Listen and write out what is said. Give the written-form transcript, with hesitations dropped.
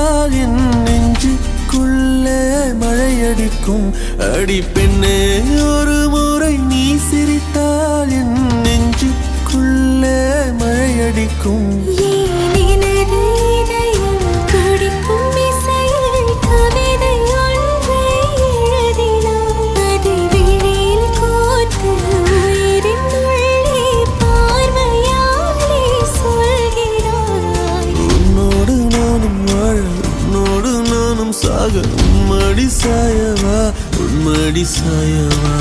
சிரித்தால் என் நெஞ்சுக்குள்ளே மழையடிக்கும். அடி பெண்ணே, ஒரு முறை நீ சிரித்தால் என் நெஞ்சுக்குள்ளே மழையடிக்கும். சாக உன்மடி சாயவா, உன்மடி சாயவா.